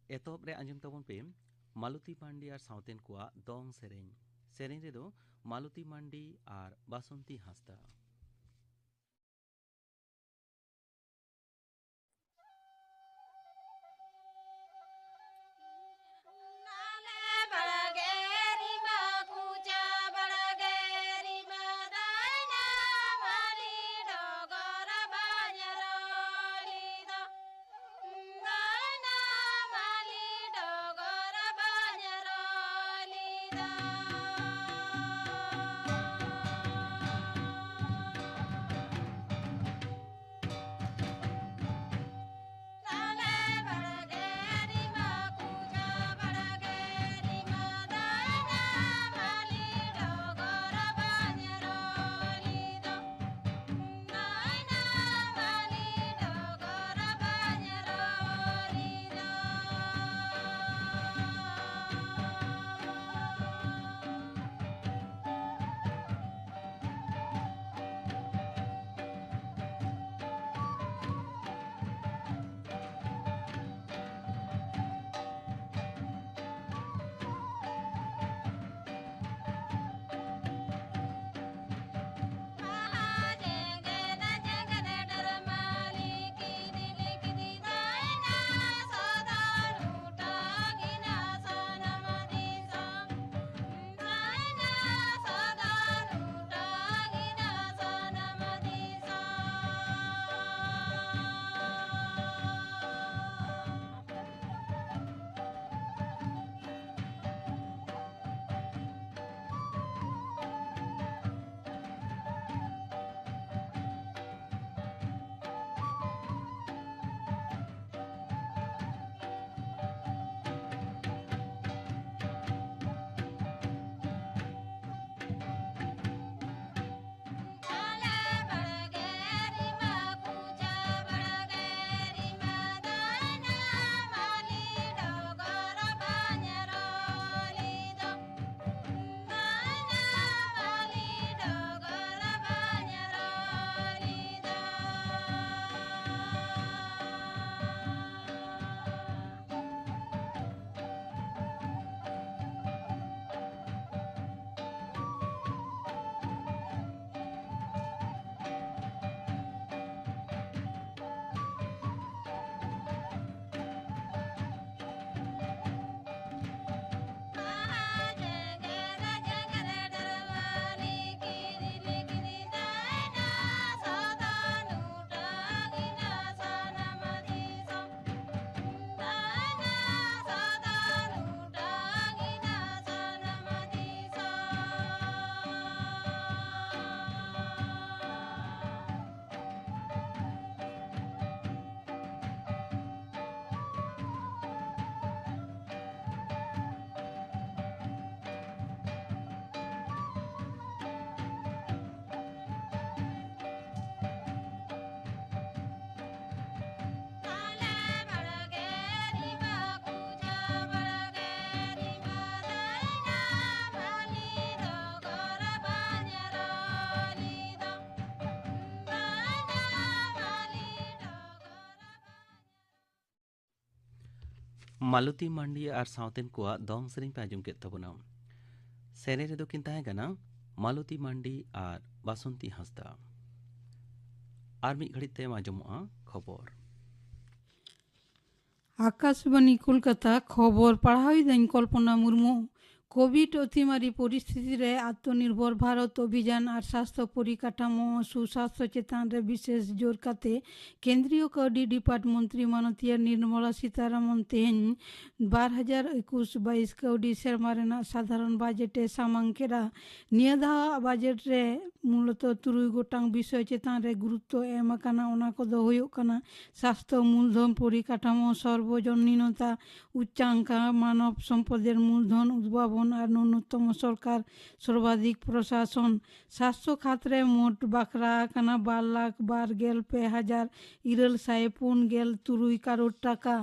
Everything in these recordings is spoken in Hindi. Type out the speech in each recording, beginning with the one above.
एतोब रे आंजम तबन पे मालती मांडी और सावतेन कुआ दोंग सेरेंग सेरेंग रे दो मालती मांडी और बासंती हांसदा। मालती मांडी और सावतेन कुआ दोंग सेरेंग पे आंजम केत तबना सेरेंग रे दो किन ताहे कना मालती मांडी और बासंती हांसदा और मिद घड़ी ते आंजमोआ खबर। आकाशवाणी कोलकाता खबर पढ़ाई कल्पना मुर्मू। कोविड अतिमारी परिस्थिति रे आत्मनिर्भर भारत अभियान और स्वास्थ्य परिकाठामो सुस्वास्थ्य चेतान रे विशेष जोर काते केंद्रीय काउडी डिपार्ट मंत्री माननीय निर्मला सीतारमन तेहन 2021-22 काउडी सेरमा रेना साधारण बजेटे सामांकेरा नियदा बजेट रे मूलत तुरुई गोटांग विषय चेतान रे गुरुत्व एम आकाना ओना कोदो हुयुग काना स्वास्थ्य मूलधन परिकाठामो सर्वजनीनता उच्चांका मानव सम्पदेर मूलधन उद्भावन और न्यूनतम सरकार सर्वाधिक प्रशासन स्वास्थ्य खाते मोट बाकरा काना 12,12,पे,1000 तुरुई करोड़ टाका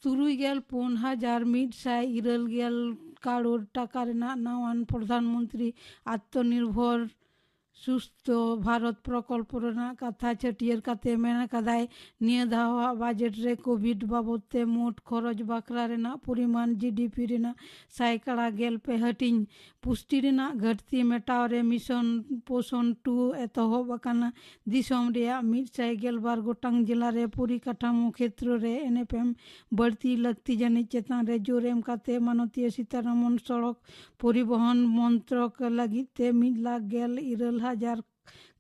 3,4,100 करोड़ टाका नावान प्रधानमंत्री आत्मनिर्भर सुस्थो भारत प्रकल्प कथा छटियर काते मेना कदाय निया धावा बजट रे कोविड बाबते मोट खरच बाखरा रेना परिमाण जीडीपी रेना साइकड़ा गेल पे हटिंग पुष्टि रेना घटती मेटाव रे मिशन पोषण 2 एतहब अकाना दिसम रेया 112 गोटांग जिला रे परिकाठामो क्षेत्र रे एनएफएम बढ़ती लगती जानी चेतान रे जोरेम काते माननीय सीतारमन सड़क परिवहन मंत्रक लगी ते 1,11,000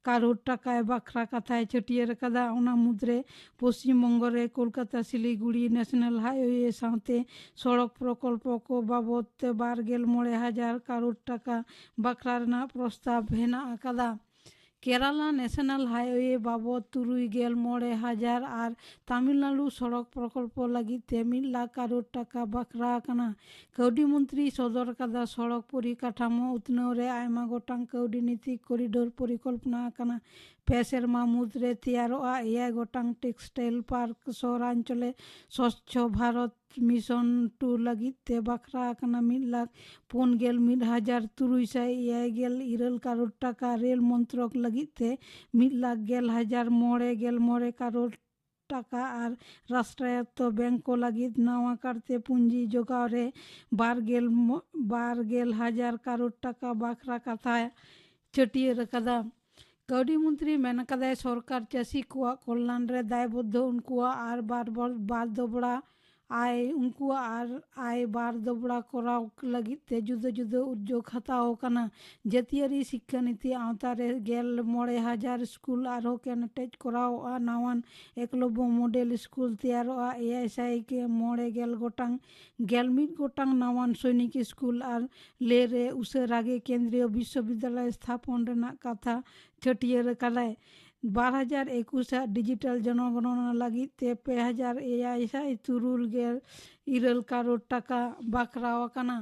करोड़ टाका बाखरा कथाय छटियर कदा उना मुद्रे पश्चिम बंग रे कोलकाता सिलीगुड़ी नेशनल हाईवे साथे सड़क प्रकल्प को बाबद 12,000 करोड़ टाका बाखरा रना प्रस्ताव हेना कदा केरला नेशनल हाईवे बाबद 3,9,000 और तमिलनाडु सड़क प्रकल्प लगी 1 लाख करोड़ टाका बाखरा कना कौडी मंत्री सदर कदा सड़क परिकाठामो उतनव रे आयमा गोटांग कौडी नीति कॉरिडोर परिकल्पना कना पेसेरमा मुद्रे तैयारोआ 6 गोटांग टेक्सटाइल पार्क शहरांचले स्वच्छ भारत मिशन 2 लगी ते बाखरा कना 1,41,363 करोड़ टाका रेल मंत्रक लगी ते 1,11,911 करोड़ टाका और राष्ट्रायत्त बैंक को लगी नवा करते पूंजी जोगाव रे 12,000 करोड़ टाका बाखरा कथा छटियर कदा कौडी मंत्री मेन कदा सरकार चाषी को कल्याण रे दायबद्ध उनको और बार दोबड़ा आय उनको और आय बार दोबड़ा कराव लगी ते जुदा जुदा उद्योग हताओ कना जतियारी शिक्षा नीति आवता रे 9,000 स्कूल आरो कैनेटेज कराव आ नावान एकलव्य मॉडल स्कूल तैयार आ एएसआई के 9,000 गोटांग 11 गोटांग नावान सैनिक स्कूल और ले रे उसरागे केंद्रीय विश्वविद्यालय स्थापन रेना कथा छटियर कलाय 2021 डिजिटल जनगणना लगी ते 2023 करोड़ टाका बाखरा कना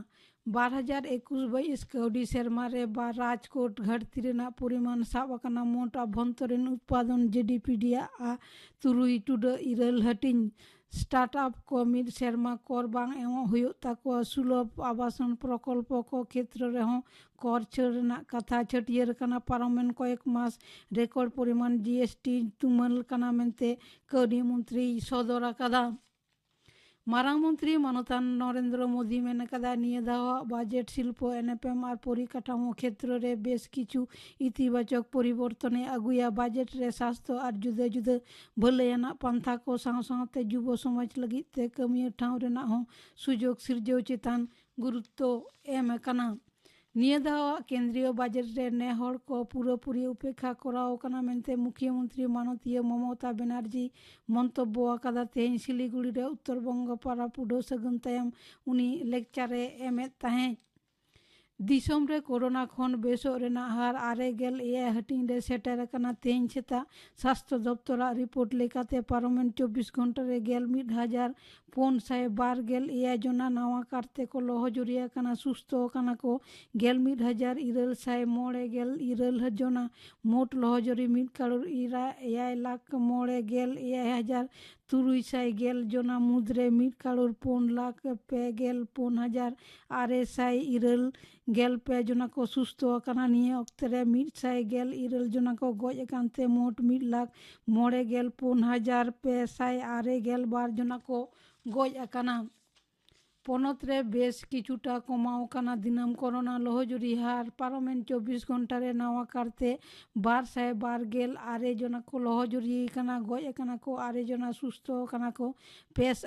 2021-22 कौडी सेरमा रे राजकोट घटती रेना परिमाण साब कना मोट अभ्यंतरीण उत्पादन जीडीपी डिया आ 3.2 हटिंग स्टार्टअप को मिड सेरमा कर बांग एवं हुयो ताको सुलभ आवासन प्रकल्प को क्षेत्र रेहो कर छेड़ना कथा छटियर कना पारमेन को एक मास रेकर्ड परिमाण जीएसटी तुमल कना मेंते कौडी मंत्री सदर कदा मारांग मंत्री मानतान नरेंद्र मोदी मेन कदा निये दावा बजट शिल्प एनएफएम और परिकाठामो क्षेत्र रे बेश किछु इतिबाचक परिवर्तने अगुया बजट रे स्वास्थ्य और जुदे जुदे भलायना पंथा को साथे युवा समाज लगी ते कमिया ठाव रेना हो सुजोग सिरजो चेतान गुरुत्व एम कना निये दावा केंद्रीय बजट रे नेहर को पूरापूरी उपेक्षा कराओ कना मेंते मुख्यमंत्री माननीय ममता बनर्जी मंतब्य कदा तेहन सिलीगुड़ी रे उत्तर बंग पारापुडो सगन तायम उनी लेक्चरे एमेत ताहें दिसम रे कोरोना खन बेसो रेना हार 6.6 हटिंग रे सेटर कना तेहन सेता स्वास्थ्य दफ्तर रिपोर्ट लेकाते पार्लियामेंट 24 घंटा रे 1,512 जना नवा करते को लहजुरिया कना सुस्थ कना को 1,900 जना मोट लहजुरी 1 करोड़ 9,9,300 जना मुद्रे 1 करोड़ 5,54,400 पे जना को सुस्थ कना निये अक्ते रे 100 जना को गज कांते मोट 1,04,500 जना को गज अकाना पनत रे बेश किछुटा कमाओ कना दिनम कोरोना लहजुरी हार पार्लियामेंट 24 घंटा रे नवा करते 212 जना को लहजुरी कना गज कना को 6 जना सुस्थ कना को 5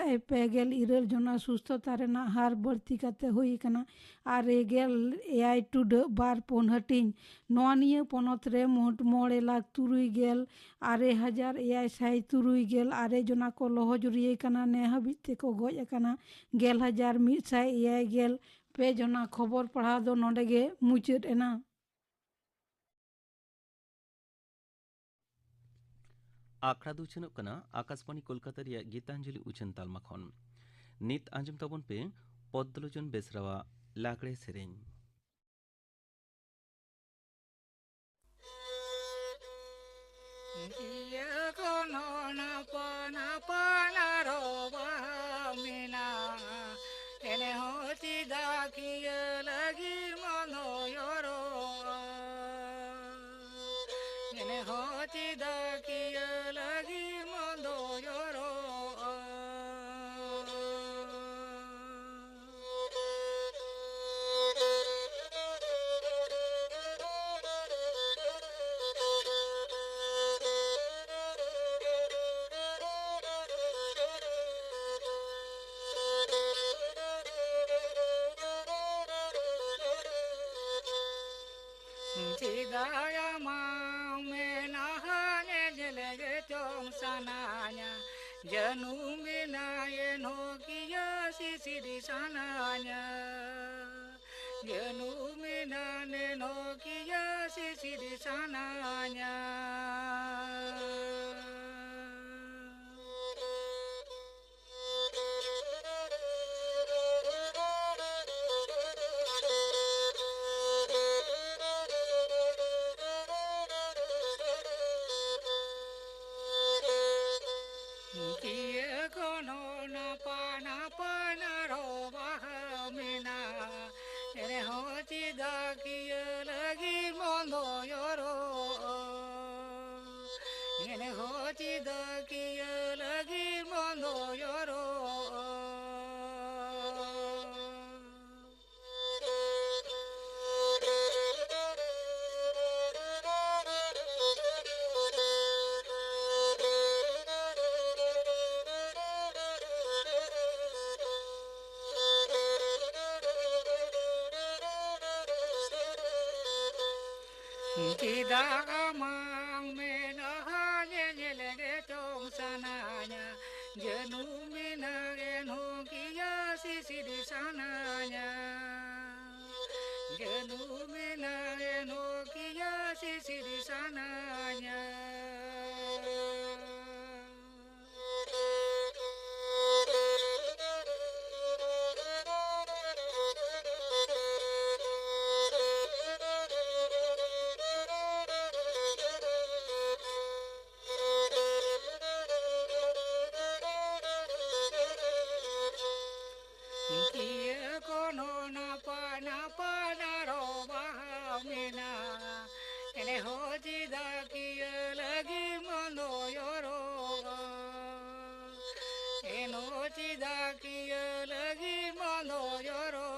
जना सुस्थता रेना हार बढ़ती काते हुई कना 6.8 हटिंग नवा निये पनत रे मोट 9,36,600 जना को लहजुरी कना ने हबिते को गज कना 1,100 पे जना खबर पढ़ा दो नोडेगे मुचाद एना आखड़ा दूचनों कना आकाशवाणी कोलकाता रिया गीतांजलि उचन तालमा खन नित आंजम तबन पे पद्दलोचन बेसरावा लाकड़े सेरें Tidaya mang menahane jelege tong sananya Janumina yeno kiya sisi di sananya Janumina neno kiya sisi di sananya Kia kono napa napa naro bahamina Ene hoti da kia lagi mondo yoro Ene hoti da kia lagi mondo yoro Tidak amang menahanya nyelege tong sananya Jenumina eno kia sisi di sananya Jenumina eno kia sisi di sananya Kia kono napa napa naro bahamina Ene hoti da kia lagi mondo yoro Ene hoti da kia lagi mondo yoro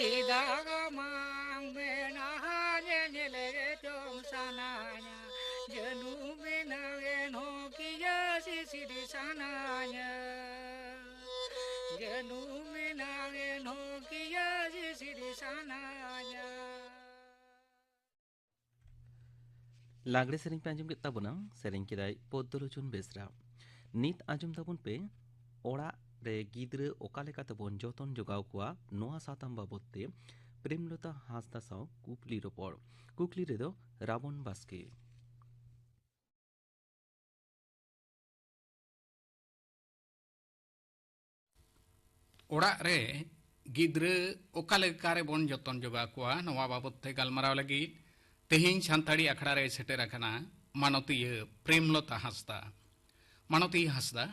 Tidak amang menahanya nyelege tong sananya Jenumina eno kia sisi di sananya Jenumina eno kia sisi di sananya लागड़े सेरें पे आंजम के तबना सेरें के दाई पोद्दलोचुन बेसरा नित आंजम तबन पे ओड़ा रे गिद्रे ओका लेकाते बोन जतन जोगाव कोआ नोआ साताम बाबदते प्रेमलता हांसदा साव कुकली रोपड़ कुकली रेदो रावण बास्के ओड़ा रे गिद्रे ओका लेकारे बोन जतन जोगा कोआ नोआ बाबदते गलमाराव लगी तेहिं सानताड़ी अखड़ा रे सेटेर अकना मानतीय प्रेमलता हांसदा मानती हांसदा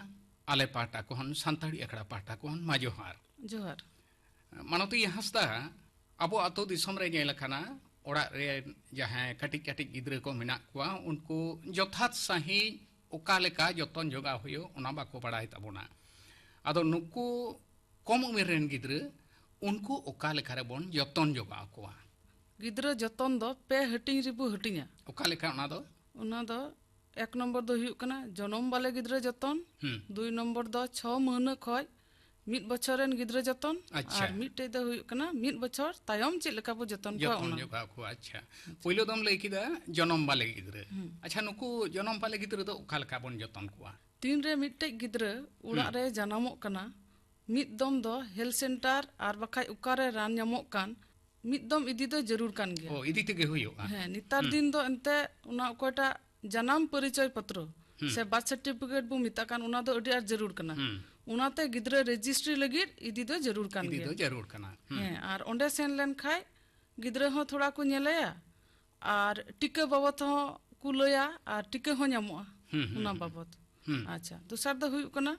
आले पाटा कोहन सानताड़ी अखड़ा पाटा कोहन मा जोहार जोहार मानती हांसदा अब आतो दिसम रे नेल अकना ओड़ा रे जहां कटिक कटिक गिद्रे को मेना कोआ उनको जथात सही ओका लेका जतन जोगा हुयो ओना बाको बड़ाय ताबोना आदो नुकु कम उमेर रेन गिद्रे उनको ओका लेका रे बोन जतन जोगा कोआ गिद्रा जतन दो पे हटिंग रिबु हटिंगा ओका लेका ओना दो एक नंबर दो हुयुक कना जनम वाले गिद्रा जतन दुई नंबर दो 6 महीना खय मिद बछर रेन गिद्रा जतन अच्छा। और मिदटे दो हुयुक कना मिद बछर तायम चेद लेका बो जतन को जतन जोगा को अच्छा पहिलो दम लई किदा जनम वाले गिद्रे अच्छा नुकु जनम वाले गिद्रे दो ओका लेका बोन जतन कोआ तीन रे मिदटे गिद्रा उड़ा रे जनामो कना मिद दम दो हेल्थ सेंटर और बखाय उकारे रान ᱧᱟᱢᱚᱜ कान मिद दम इदी दो जरूर कान गया ओ इदी तेगे हुयुगा ᱦᱮᱸ ᱱᱮᱛᱟᱨ ᱫᱤᱱ ᱫᱚ ᱮᱱᱛᱮ ᱚᱱᱟ ᱚᱠᱚᱭᱴᱟᱜ ᱡᱟᱱᱟᱢ ᱯᱚᱨᱤᱪᱚᱭ ᱯᱚᱛᱨᱚ ᱥᱮ ᱵᱟᱨᱛᱷ ᱥᱟᱨᱴᱤफᱤᱠᱮᱴ ᱵᱚ ᱢᱮᱛᱟᱜ ᱠᱟᱱ ᱚᱱᱟ ᱫᱚ ᱟᱹᱰᱤ ᱟᱸᱴ ᱡᱟᱹᱨᱩᱲ ᱠᱟᱱᱟ ᱚᱱᱟᱛᱮ ᱜᱤᱫᱽᱨᱟᱹ ᱨᱮᱡᱤᱥᱴᱨᱤ ᱞᱟᱹᱜᱤᱫ ᱤᱫᱤ ᱫᱚ ᱡᱟᱹᱨᱩᱲ ᱠᱟᱱ इदी ᱜᱮᱭᱟ दो जरूर कना ᱦᱮᱸ ᱟᱨ ᱚᱸᱰᱮ ᱥᱮᱱ ᱞᱮᱱ ᱠᱷᱟᱡ गिद्रा हो थोड़ा को नेलेया और टीका बाबत हो को लया और टीका हो ᱧᱟᱢᱚᱜᱼᱟ उना बाबत अच्छा दूसर दो हुयुक कना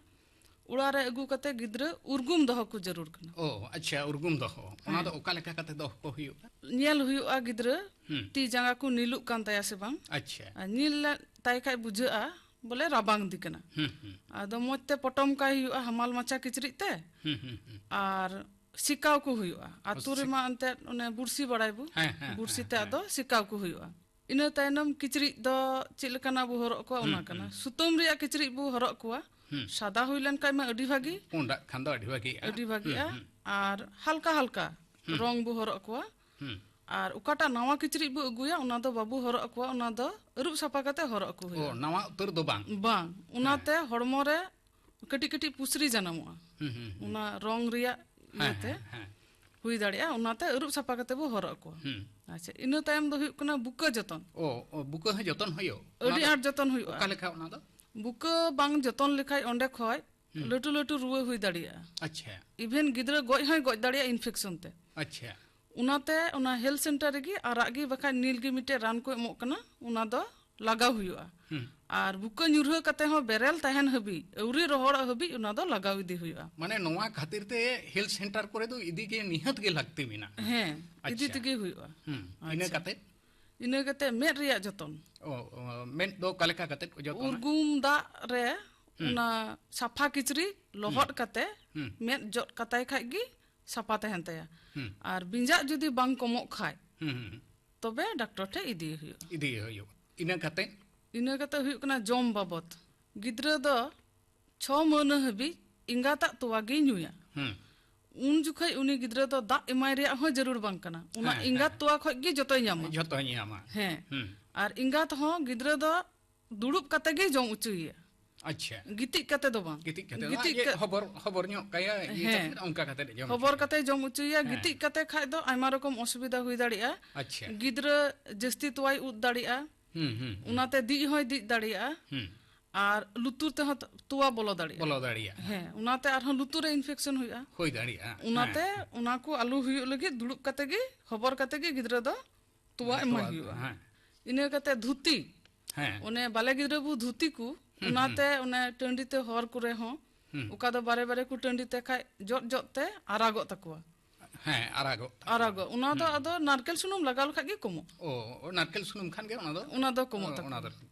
उड़ा रे अगु कते गिद्रा उर्गुम दहो को जरूर कना ओ अच्छा उर्गुम दहो ओना दो ओका लेका कते दहो को हुयुगा ᱧᱮᱞ हुयुआ गिद्रा ती जांगा को नीलुक कान ताया से बांग अच्छा नील ताय खाय बुझाआ बोले राबांग दी कना आदो मोज ते पटम काई हुआ हमाल माचा किचरित ते और सिकाव को हुआ आतु रे मा अंते ओने बुरसी बड़ाई बु बुरसी ते आदो सिकाव को हुआ इन तायनम किचरित दो चिल कना बु हरक को ओना कना सुतम रिया किचरित बु हरक को सादा हुइलन काय मा अडी भागी पुंडा खांदा अडी भागी और हल्का हल्का रंग बु हरक को और उकाटा नवा किचरित बु अगुया ओना दो बाबू हरक को ओना दो अरुप सापा कते हरक को हुआ नवा उतर दो बांग उनाते हड़मो रे कटी कटी पुसरी जानमोआ उना रंग रिया इते हुई दाड़िया उनाते अरुप सापा कते बु हरक को अच्छा इन तायम दो हुई कना बुका जतन बुका ह जतन होयो अडी आर जतन हुई का लेखा ओना दो बुका बांग जतन लेखाय ओंडे खय लटू लटू रुवे हुई दाड़िया अच्छा इवेन गिद्रा गoj हय गoj दाड़िया इन्फेक्शन ते अच्छा उनाते उना हेल्थ सेंटर रे आराग गी बखा नील गी मिटे रान को एमो कना उना दो लगाव हुआ और बुका न्यूरह कते हो बेरेल तहन हबी औरी रोहड़ हबी उना दो लगाव इदी हुआ माने नोवा खातिर ते हेल्थ सेंटर करे दो इदी के निहत गे लगते बिना हैं इदी तगे हुआ इने कते मेट रिया जतन मेट दो कलेका कते जतन उर्गुम दा रे उना साफा किचरी लोहट कते मेट जट कताय खाय गी सापा तहन तया और बिंजा जुदी बांग कमो खाय तबे डॉक्टर ठे इदी हुयो इना कते हुयो कना जम बाबत गिद्रा दो 6 महीना हबी इंगाता तोवा गे नुया उन जुखै उनी गिद्रा दो दा इमाय रे हो जरूर बांग कना उना इंगात तोवा खय गे जतोय ᱧᱟᱢᱟ हैं और इंगात हो गिद्रा दो दुड़ुब कते गे जम उचुया अच्छा गिति कते दो बांग गिति खबर ᱧᱚᱜ काया उनका कते जम खबर कते जम उचुया गिति कते खाय दो आयमा रकम असुविधा हुई दाड़िया अच्छा गिद्रा जस्ती तोवाय उद दाड़िया उनाते दी होय दी दाड़िया और लुतुर ते तोवा बोलो दाड़िया हैं उनाते आर लुतुर रे इन्फेक्शन होय दाड़िया उनाते उना को आलू हुयो लगे दुड़ुब कते गे खबर कते गे गिद्रा दो तोवा एमा हुयो इने कते धुती हैं ओने बाले गिद्रा बु धुती को उनाते उने टंडी ते हर करे हो उका दो बारे बारे को टंडी ते खाय जट जट ते आरागो तकवा हैं आरागो उना दो आदो नारकेल सुनुम लगाल खागे कमो नारकेल सुनुम खान गे उना दो कमो तक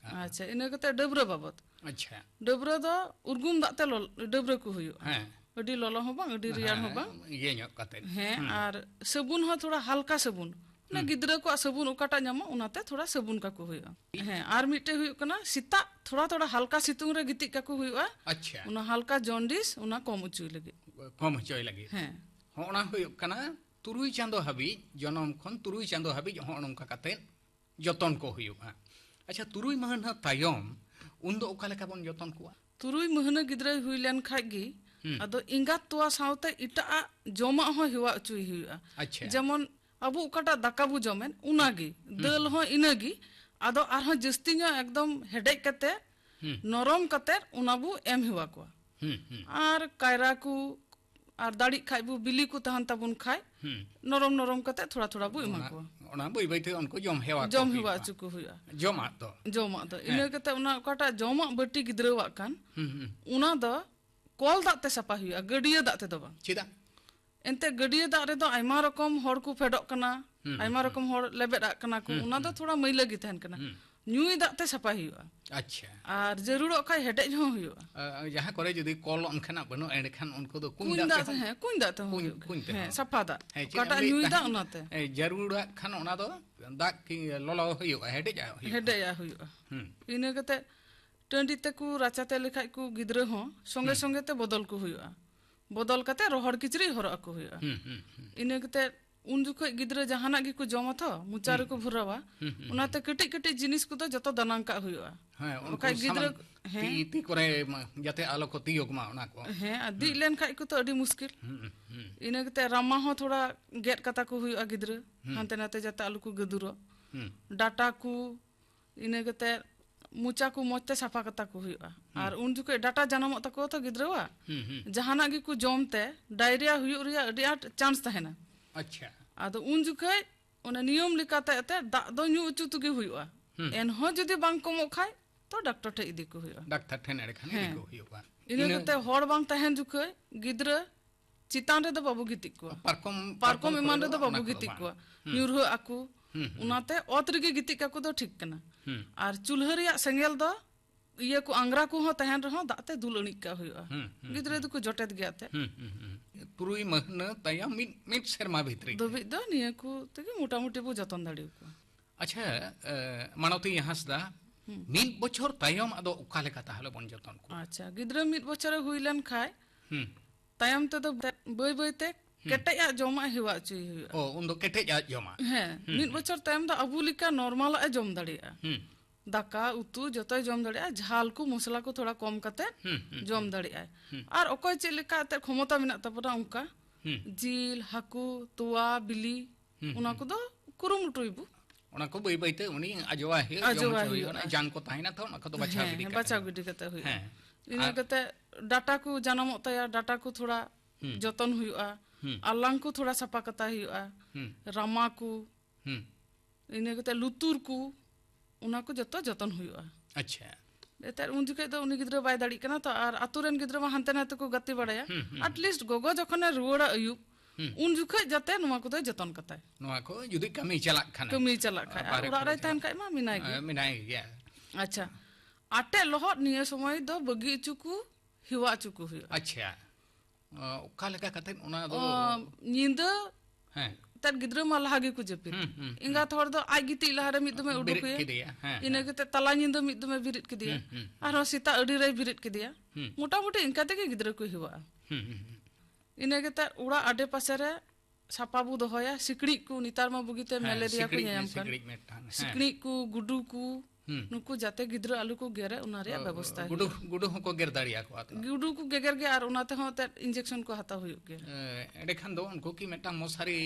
अच्छा इने कते डबरा बाबत अच्छा डबरा दो उर्गुम दाते डबरा को हुयो हैं अडी ललो हो बांग अडी रियार हो बांग ये ᱧᱚᱜ कते हैं और साबुन हो थोड़ा हल्का साबुन ना गिद्रा को साबुन उकाटा ᱧᱟᱢᱟ उनाते थोड़ा साबुन का को हुयो हैं और मिटे हुयो कना सीता थोड़ा थोड़ा हल्का सितुंग रे गिति का को हुयो अच्छा उना हल्का जॉन्डिस उना कम उचुय लगे हैं होना हुयो कना तुरुई चांदो हबी जनम खन तुरुई चांदो हबी हो नोंका कते जतन को हुयो अच्छा तुरुई महना तायम उन दो ओका लेका बन जतन को तुरुई महना गिद्रा हुई लेन खागी आदो इंगात तोवा सावते इटा जमा हो हिवा उचुय हुयो अच्छा जेमन अबु उकाटा दाका बु जमेन उनागी दल हो इनागी आदो आरहो जस्ती ᱧᱚᱜ एकदम हेडेक कते नरम कते उनाबु एम हुआ को आर कायरा को और दाड़ी खाय बु बिली को तहन तबुन खाय नरम नरम कते थोड़ा थोड़ा बु इमा को ओना बई बईते उनको जम हेवा चुकु हुआ जमा दो इने कते उना उकाटा जमा बटी गिद्रावा कान उना दो कॉल दाते सपा हुआ गडिया दाते दो बा चिदा एंते गडिया दा रे दो आयमा रकम हर को फेडक कना आयमा रकम हर लेबेडा कना को उना दो थोड़ा मैला गी तहन कना न्यूई दाते सपा हुआ अच्छा और जरूर खाय हेडेज हो हुआ जहां करे जदी कॉल अनखना बनो एंड खान उनको दो कुन दाते हैं कुन दाते हैं सफा दा काटा न्यूई दा उनाते जरूर खान उना दो दा की ललो हुआ हेडेज हुआ इने कते टंडी ते को राचाते लेखाय को गिद्रा हो संगे संगे ते बदल को हुआ बदल कते रोहड़ किचरी हर को हुआ इने कते उन जुखै गिद्रा जहाना गी को जमा था मुचारे को भुरावा उनाते कटी कटी जिनिस को तो जतो दनांका हुआ हां उनका गिद्रा है ती करे जाते आलो को तियोग मा उना को है दी लेन खाय को तो अडी मुश्किल इने कते रामा हो थोड़ा गेट कता को हुआ गिद्रा हांते नाते जाते आलो को गदुरो डाटा को इने कते मुचा को मोते साफा कता को हुआ और उन जुके डाटा जानम तको तो गिद्रावा जहाना गी को जमते डायरिया हुयो रिया अडी आट चांस तहेना अच्छा आदो उन जुके ओना नियम लिकाते अते दा दो न्यू उचु तुगे हुआ एन हो जदी बांग कमो खाय तो डॉक्टर ठे इदी को हुआ डॉक्टर ठे नेड़े खाने इदी को हुआ इने कते होड़ बांग तहेन जुके गिद्रा चितान रे दो बाबू गिति को पारकम इमान रे दो बाबू गिति को न्यूरह आकू उनाते ओतरिगे गिति का को दो ठीक कना और चूल्हा रिया सेंगेल दो इया को आंगरा को हो तहन रहो दाते दुल अणिक का हुआ गिद्रे दो को जटेत गया ते तुरुई महना तयम मिट शर्मा भित्री दबि दो निया को तेगे मोटा मोटी बो जतन दाड़ी को अच्छा मानवती हंसदा मिट बछर तयम अदो उका लेका ताहले बन जतन को अच्छा गिद्रे मिट बछर हुइलन खाय तयम ते दो बय बय ते केटेया जमा हिवा चुई हुआ ओ उन दो केटेया जमा है मिट बछर तयम दा अबुलिका नॉर्मल ए जम दाड़िया दाका उतु जतय जम दाड़िया झाल को मसला को थोड़ा कम कते जम दाड़िया और अकय चे लेका ते क्षमता मेना तबना उनका जिल हाकू तोवा बिली उना को दो कुरुमुटुइबु उना को बई बईते उनी अजवा हे जान को ताहिना तो उना को तो बचा गिडी कते हुई इना कते डाटा को जानमो तया डाटा को थोड़ा जतन हुआ अलांग को थोड़ा सफा कता हुआ रामा को इने कते लुतुर को उना को जतो जतन हुआ अच्छा एतर उन जुके तो उनी गिद्रा बाय दाड़ी कना तो आर आतुरेन गिद्रा मा हनते नाते को गति बड़ाया एटलीस्ट गोगो जखने रुवाड़ा अयुब उन जुखे जते नुवा को जतन कताय नुवा को जुदी कमी चला खाना कमी चला खाय और उड़ा रे तहन खाय मा मिनाय गया अच्छा आटे लोहट निये समय दो बगी चुकू हिवा चुकू हुआ अच्छा ओका लेका कते उना दो निंदा हैं तर गिद्रा मा लागे को जपि इंगा थोड़ दो आई गिती लहारे मिद में उडुक इने के तला निंदा मिद में बिरिट के दिया और सीता अडी रे बिरिट के दिया मोटा मोटी इनका ते गिद्रा को हिवा इने के तर उड़ा आडे पासे रे सापाबु दोहया सिकड़ी को नितार मा बुगिते मलेरिया को याम kan सिकड़ी को गुडू को नुकु जाते गिद्रा आलू को गेरे उना रे व्यवस्था है गुडू को गेर दाड़िया को आते गुडू को गेगर के और उनाते हो ते इंजेक्शन को हता हुई के एडे खान दो उनको की मेटा मोसारी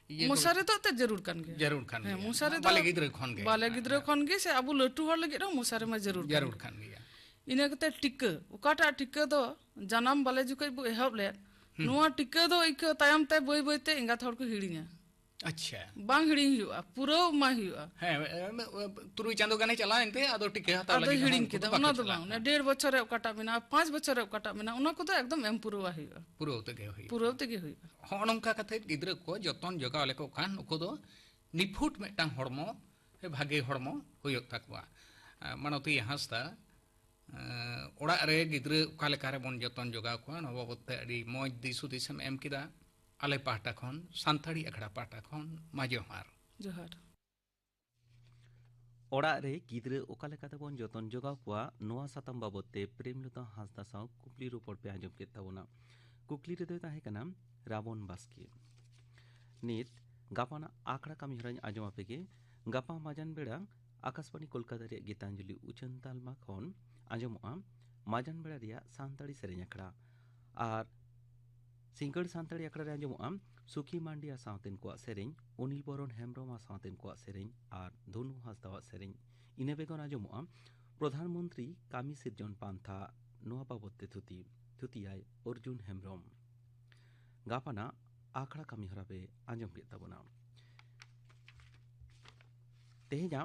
मोसारे तो ते जरूर खान गे मोसारे बाले गिद्रा खन गे बाले गिद्रा खन गे से अबु लटू हर लगे मोसारे में जरूर खान गे इने कते टिक्का उकाटा टिक्का दो जन्म बाले जुके बु एहब ले नुआ टिक्का दो इक तायम ते बय बय ते इंगा थोड़ को हिड़िया अच्छा बांग हिड़ी हुआ पूरा मा हुआ है तुरुई चांदो गाने चला इनते आदो टिक्का हता लगे हिड़िंग के उना दो बांग ने 1.5 बछर उकाटा मेना 5 बछर उकाटा मेना उना को तो एकदम एम पुरवा हुआ पुरो ते गे हुआ होनमका कथे गिद्रा को जतन जगाव लेको खान उको दो निफुट मेटांग हड़मो भागे हड़मो हुयोक ताकवा मानवती हंसदा ओड़ा रे गिद्रा उका लेका रे बन जतन जगाव को न बाबते अडी मौज दिसु दिसम एम किदा आले पाहटा खन सानताड़ी अखड़ा पाहटा खन मा जोहार ओड़ा रे गिद्रा ओका लेकाते बन जतन जगाव को नोआ सातम बाबते प्रेमलता हांसदा साव कुकली रोपड़ पे आंजम के ताबोना कुकली रे दो ताहे कना रावण बास्के नित गापाना आखड़ा कमी हराñ आंजम आपेगे गापा माजान बेड़ा आकाशवाणी कोलकाता रे गीतांजलि उचन तालमा खन आंजमोआ माजान बेड़ा रिया सानताड़ी सेरेñ आखड़ा आर सिंगड़ सानताड़ी आखड़ा रे आंजमोआ सुखी मांडिया सावतेन को सेरेñ अनिल बरन हेम्ब्रम सावतेन को सेरेñ आर धनु हांसदा सेरेñ इने बेगन आंजमोआ प्रधानमंत्री कामी सिरजन पांथा नोआ बाबते थुतियाय अर्जुन हेम्ब्रम गापाना आखड़ा कमी हराबे आंजम के ताबोना तेहेजा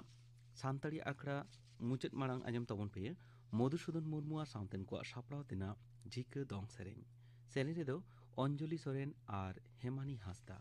सानताड़ी आखड़ा मुचाद मांग आंजम ताबोन पे मधुसूदन मुर्मु सावतेन को सापड़ाव तेना झिका दंग सेरेñ रे दो अंजलि सोरेन और हेमानी हांसदा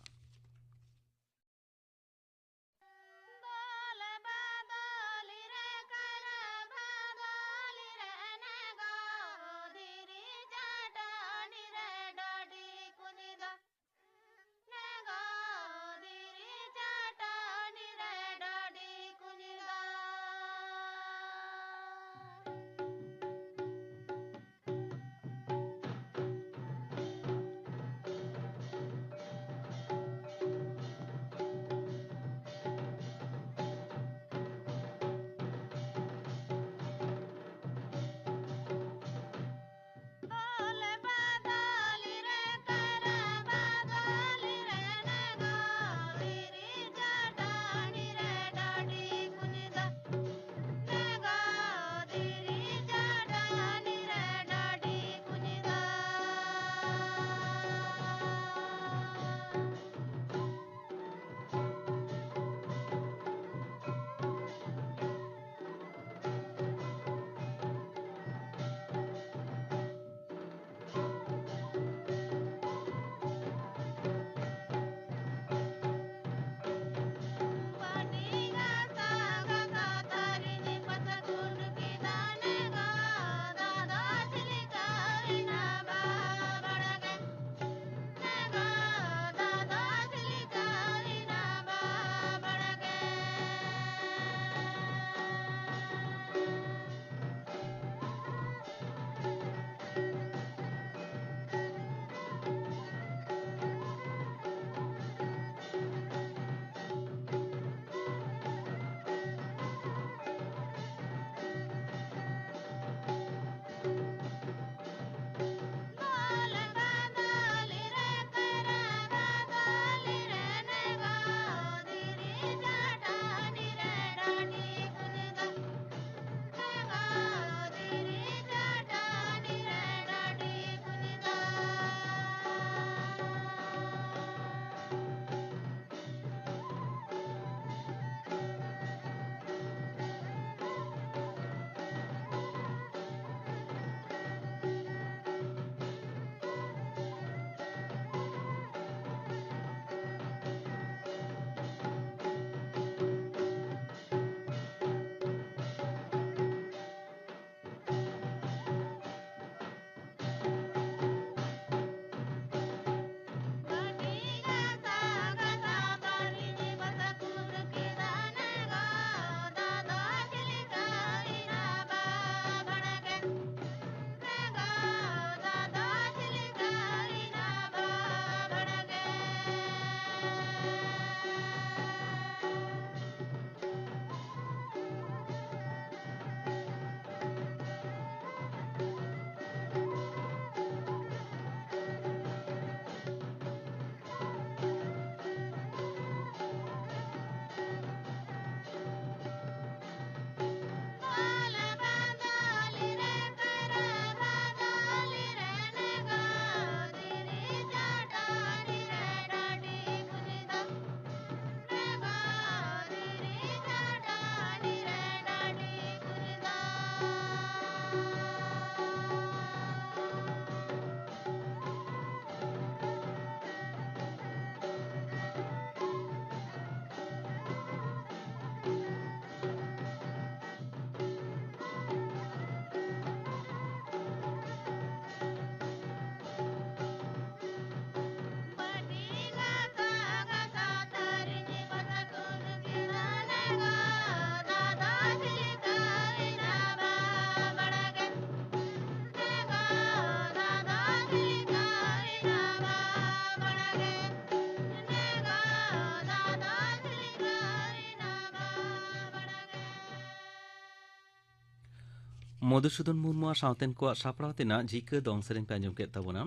मधुसूदन मुर्मू और सावतेन को सापड़ाव तेना झिका दोंग सेरें पे आंजम केत ताबोना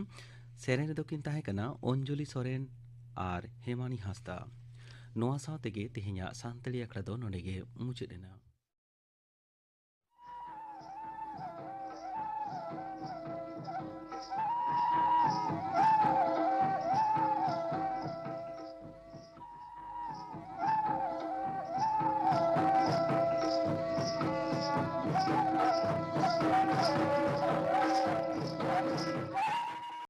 सेरें रेदो किन ताहे कना अंजलि सोरेन और हेमानी हांसदा नोआ साव तेगे तेहेᱧᱟ सानताली आखड़ा दो नोडेगे मुचाद एना।